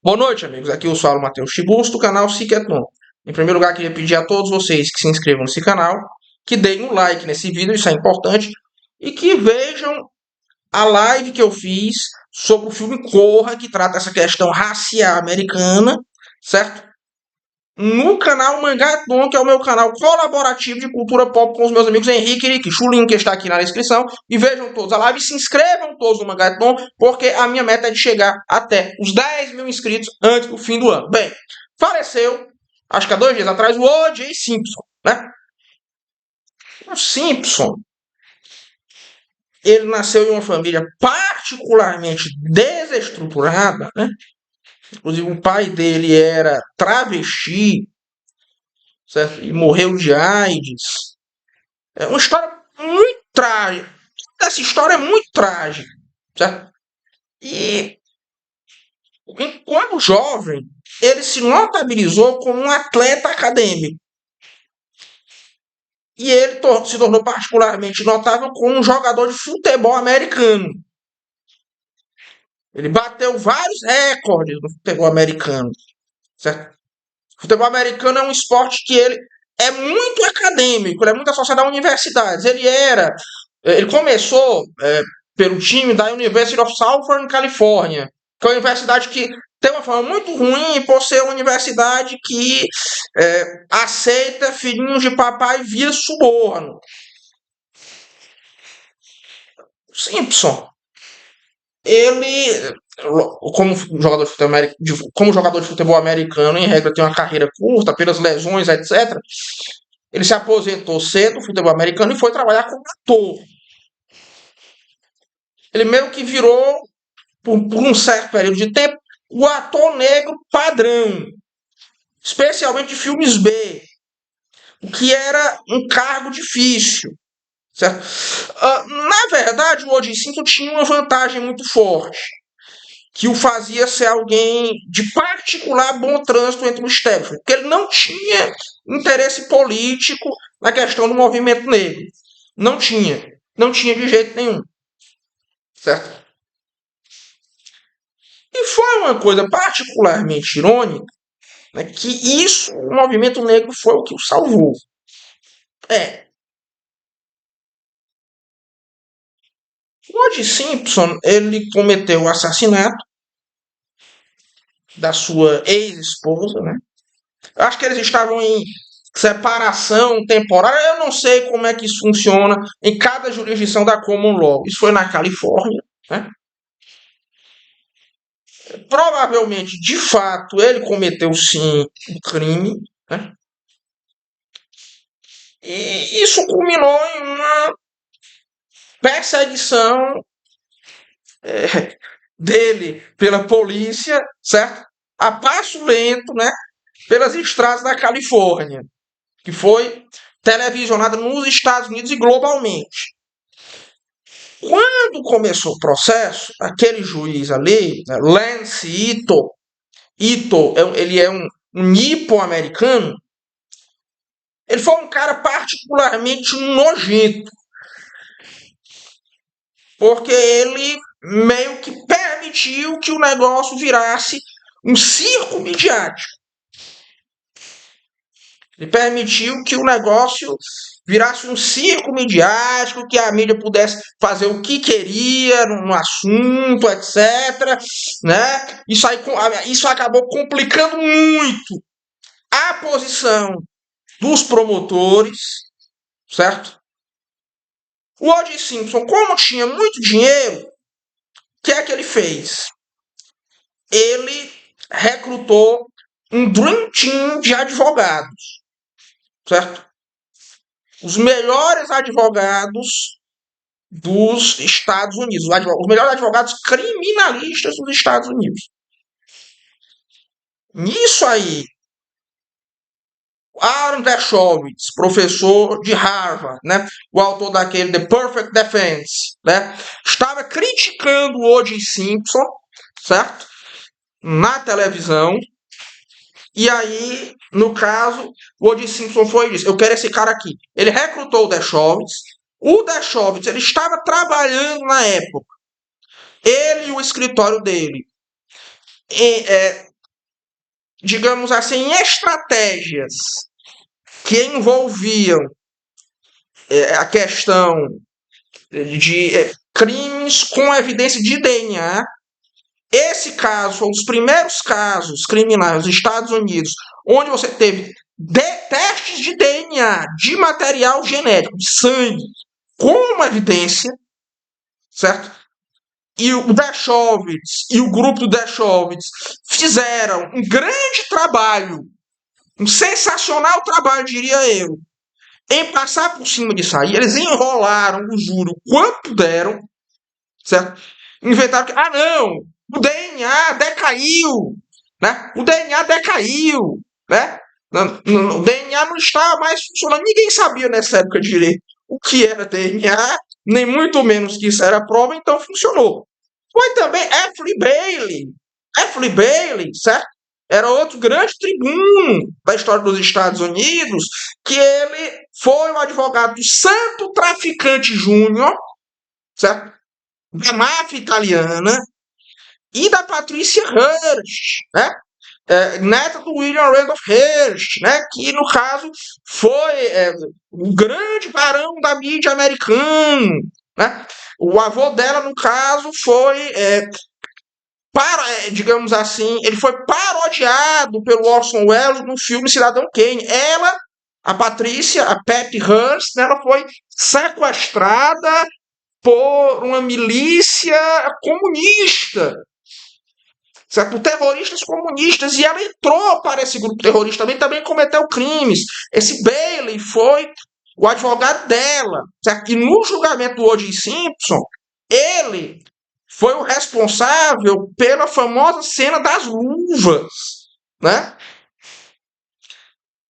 Boa noite, amigos. Aqui eu sou o Matheus Tiburcio, do canal Cicleton. Em primeiro lugar, queria pedir a todos vocês que se inscrevam nesse canal, que deem um like nesse vídeo, isso é importante, e que vejam a live que eu fiz sobre o filme Corra, que trata essa questão racial americana, certo? No canal Mangaton, que é o meu canal colaborativo de cultura pop com os meus amigos Henrique e Rick. O link está aqui na descrição. E vejam todos a live, se inscrevam todos no Mangaton, porque a minha meta é de chegar até os 10 mil inscritos antes do fim do ano. Bem, faleceu, acho que há 2 dias atrás, o O.J. Simpson, né? O Simpson, ele nasceu em uma família particularmente desestruturada, né? Inclusive, o pai dele era travesti, certo? E morreu de AIDS. É uma história muito trágica. Essa história é muito trágica, certo? E enquanto jovem, ele se notabilizou como um atleta acadêmico. E ele se tornou particularmente notável como um jogador de futebol americano. Ele bateu vários recordes no futebol americano, certo? O futebol americano é um esporte que ele é muito acadêmico, ele é muito associado a universidades. Ele começou pelo time da University of Southern California, que é uma universidade que tem uma fama muito ruim por ser uma universidade que aceita filhinhos de papai via suborno. Simpson, ele, como jogador de futebol americano, em regra tem uma carreira curta, pelas lesões, etc. Ele se aposentou cedo do futebol americano e foi trabalhar como ator. Ele meio que virou, por um certo período de tempo, o ator negro padrão, especialmente de filmes B, o que era um cargo difícil. Certo? Na verdade, o O.J. Simpson tinha uma vantagem muito forte, que o fazia ser alguém de particular bom trânsito entre os establishment, porque ele não tinha interesse político na questão do movimento negro. Não tinha. Não tinha de jeito nenhum. Certo? E foi uma coisa particularmente irônica, né, que isso, o movimento negro foi o que o salvou. O O.J. Simpson, ele cometeu o assassinato da sua ex-esposa, né? Eu acho que eles estavam em separação temporária. Eu não sei como é que isso funciona em cada jurisdição da common law. Isso foi na Califórnia, né? Provavelmente, de fato, ele cometeu sim um crime, né? E isso culminou em uma perseguição dele pela polícia, certo? A passo lento, né? Pelas estradas da Califórnia, que foi televisionada nos Estados Unidos e globalmente. Quando começou o processo, aquele juiz ali, né, Lance Ito, ele é um nipo-americano, ele foi um cara particularmente nojento, porque ele meio que permitiu que o negócio virasse um circo midiático. Ele permitiu que o negócio virasse um circo midiático, que a mídia pudesse fazer o que queria no assunto, etc. Né? Isso acabou complicando muito a posição dos promotores, certo? O O.J. Simpson, como tinha muito dinheiro, o que é que ele fez? Ele recrutou um Dream Team de advogados, certo? Os melhores advogados dos Estados Unidos, os melhores advogados criminalistas dos Estados Unidos. Nisso aí, Aaron Dershowitz, professor de Harvard, né, o autor daquele The Perfect Defense, né, estava criticando o O.J. Simpson, certo? Na televisão. E aí, no caso, o O.J. Simpson foi isso. Eu quero esse cara aqui. Ele recrutou o Dershowitz. O Dershowitz, ele estava trabalhando na época. Ele e o escritório dele digamos assim, estratégias que envolviam a questão de crimes com evidência de DNA. Esse caso foi um dos primeiros casos criminais dos Estados Unidos onde você teve testes de DNA de material genético, de sangue, como evidência, certo? E o Dershowitz e o grupo do Dershowitz fizeram um grande trabalho, um sensacional trabalho, diria eu, em passar por cima disso aí. Eles enrolaram o júri o quanto puderam, certo? Inventaram que, não, o DNA decaiu, né? O DNA decaiu, né? O DNA não estava mais funcionando. Ninguém sabia nessa época direito o que era DNA, nem muito menos que isso era prova, então funcionou. Foi também F. Bailey. F. Bailey, certo? Era outro grande tribuno da história dos Estados Unidos, que ele foi o advogado do Santo Traficante Júnior, certo? Da máfia italiana, e da Patrícia Hearst, né? Neta do William Randolph Hearst, né? Que no caso foi o grande barão da mídia americana, né? O avô dela, no caso, foi digamos assim, ele foi parodiado pelo Orson Welles no filme Cidadão Kane. Ela, a Patrícia, a Patty Hearst, né, ela foi sequestrada por uma milícia comunista, certo? Por terroristas comunistas, e ela entrou para esse grupo terrorista também cometeu crimes. Esse Bailey foi o advogado dela, certo? E no julgamento do O.J. Simpson, ele foi o responsável pela famosa cena das luvas, né?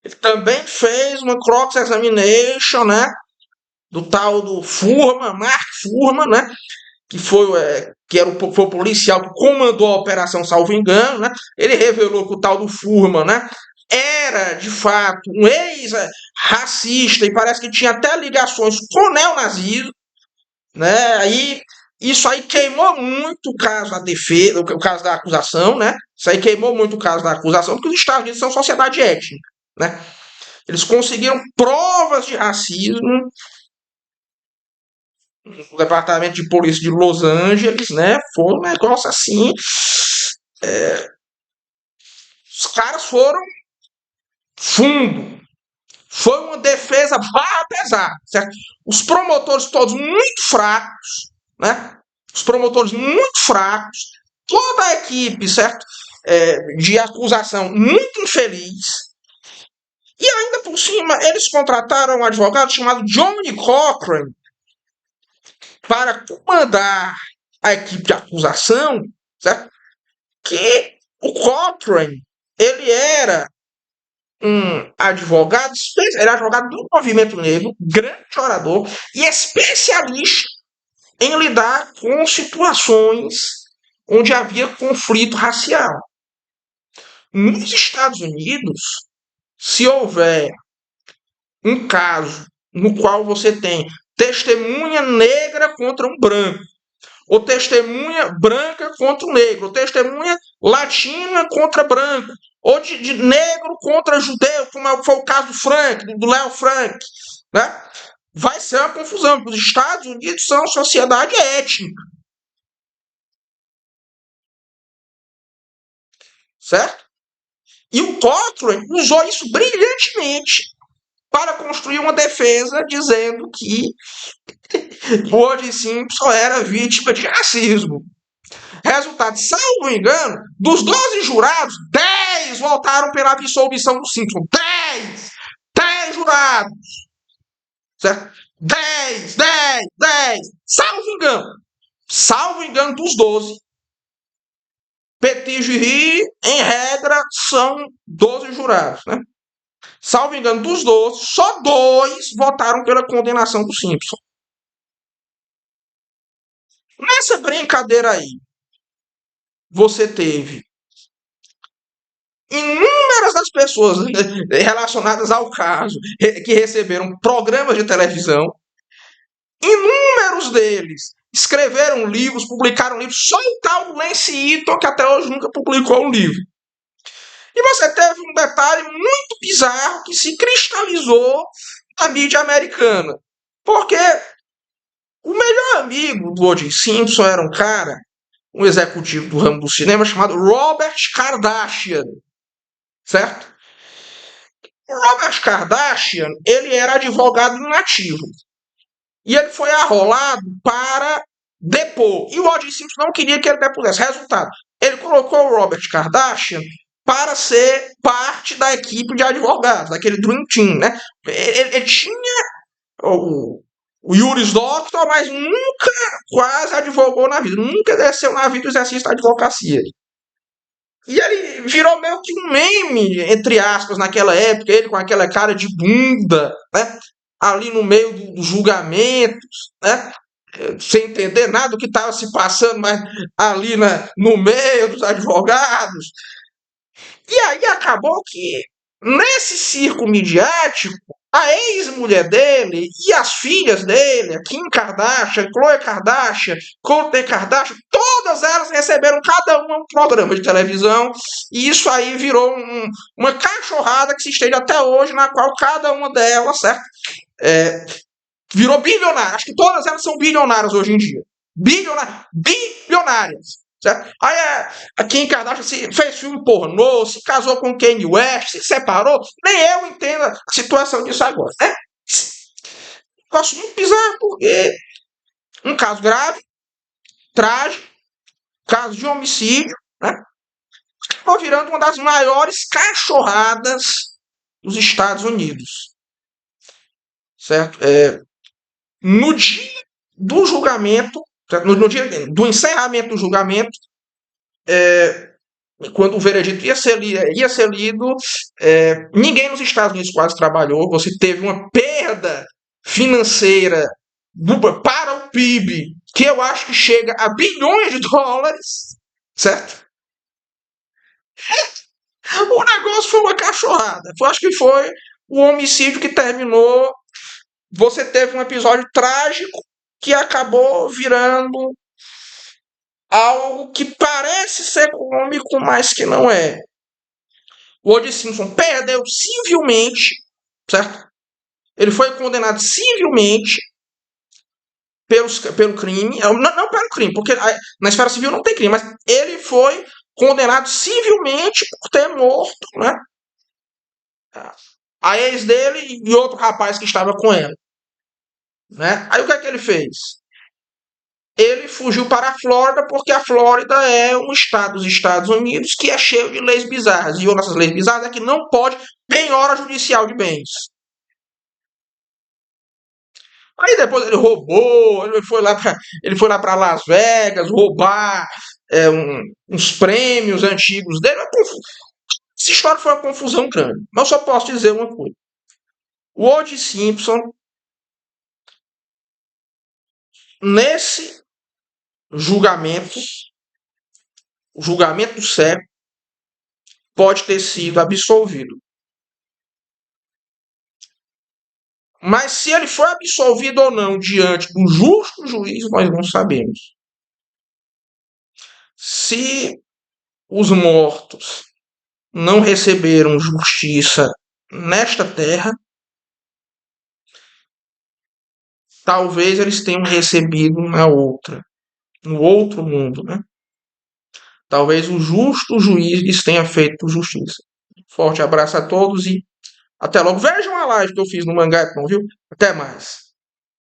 Ele também fez uma cross-examination, né? Do tal do Fuhrman, Mark Fuhrman, né? Que foi o policial que comandou a operação, salvo engano, né? Ele revelou que o tal do Fuhrman, né? Era, de fato, um ex-racista e parece que tinha até ligações com o neonazismo, né? Aí isso aí queimou muito o caso da defesa, o caso da acusação, né? Isso aí queimou muito o caso da acusação, porque os Estados Unidos são sociedade étnica, né? Eles conseguiram provas de racismo no departamento de polícia de Los Angeles, né? Foi um negócio assim. Os caras foram fundo. Foi uma defesa barra pesada, certo? Os promotores todos muito fracos, né? Os promotores muito fracos, toda a equipe, certo? De acusação muito infeliz. E ainda por cima, eles contrataram um advogado chamado Johnny Cochran para comandar a equipe de acusação, certo? Que o Cochran, ele era um advogado, era advogado do movimento negro, grande orador e especialista em lidar com situações onde havia conflito racial. Nos Estados Unidos, se houver um caso no qual você tem testemunha negra contra um branco, ou testemunha branca contra o negro, ou testemunha latina contra branco, ou de negro contra judeu, como foi o caso do Frank, do Léo Frank, né? Vai ser uma confusão, porque os Estados Unidos são uma sociedade étnica, certo? E o Cochran usou isso brilhantemente para construir uma defesa dizendo que o O.J. Simpson era vítima de racismo. Resultado, salvo engano, dos 12 jurados, 10 votaram pela absolvição do Simpson. 10! 10 jurados! Certo? 10, 10, 10! Salvo engano! Salvo engano dos 12. Petit jury, em regra, são 12 jurados, né? Salvo engano dos 12, só 2 votaram pela condenação do Simpson. Nessa brincadeira aí, você teve inúmeras das pessoas relacionadas ao caso que receberam programas de televisão, inúmeros deles escreveram livros, publicaram livros, só o tal do Lance Eaton, que até hoje nunca publicou um livro. E você teve um detalhe muito bizarro que se cristalizou na mídia americana. Porque o melhor amigo do O.J. Simpson era um cara, um executivo do ramo do cinema chamado Robert Kardashian, certo? O Robert Kardashian, ele era advogado inativo. E ele foi arrolado para depor. E o O.J. Simpson não queria que ele depusesse. Resultado, ele colocou o Robert Kardashian para ser parte da equipe de advogados, daquele Dream Team, né? Ele tinha o Juris Doctor, mas nunca quase advogou na vida. Nunca desceu na vida o exercício da advocacia. E ele virou meio que um meme, entre aspas, naquela época, ele com aquela cara de bunda, né? Ali no meio dos julgamentos, né? Sem entender nada do que estava se passando, mas ali no meio dos advogados. E aí acabou que, nesse circo midiático, a ex-mulher dele e as filhas dele, a Kim Kardashian, Khloe Kardashian, Kourtney Kardashian, todas elas receberam cada uma um programa de televisão, e isso aí virou uma cachorrada que se estende até hoje, na qual cada uma delas, certo? Virou bilionária. Acho que todas elas são bilionárias hoje em dia. Bilionárias. Certo? Aí a Kim Kardashian fez filme pornô, se casou com Kanye West, se separou. Nem eu entendo a situação disso agora. Né? Posso muito bizarro, porque um caso grave, trágico, caso de homicídio, né? Acabou virando uma das maiores cachorradas dos Estados Unidos. Certo? No dia do julgamento, no dia do encerramento do julgamento, quando o veredito ia ser lido, ninguém nos Estados Unidos quase trabalhou. Você teve uma perda financeira para o PIB, que eu acho que chega a bilhões de dólares, certo? O negócio foi uma cachorrada. Eu acho que foi o homicídio que terminou. Você teve um episódio trágico que acabou virando algo que parece ser cômico, mas que não é. O O.J. Simpson perdeu civilmente, certo? Ele foi condenado civilmente pelo crime. Não pelo crime, porque na esfera civil não tem crime, mas ele foi condenado civilmente por ter morto, né? A ex dele e outro rapaz que estava com ela. Né? Aí o que é que ele fez? Ele fugiu para a Flórida, porque a Flórida é um estado dos Estados Unidos que é cheio de leis bizarras. E uma dessas leis bizarras é que não pode penhora judicial de bens. Aí depois ele roubou, ele foi lá para Las Vegas roubar uns prêmios antigos dele. Essa história foi uma confusão grande. Mas eu só posso dizer uma coisa. O O.J. Simpson, nesse julgamento, o julgamento do século, pode ter sido absolvido. Mas se ele foi absolvido ou não diante do justo juiz, nós não sabemos. Se os mortos não receberam justiça nesta terra, talvez eles tenham recebido na outra, no outro mundo, né? Talvez o justo juiz lhes tenha feito justiça. Forte abraço a todos e até logo. Vejam a live que eu fiz no Mangá, viu? Até mais.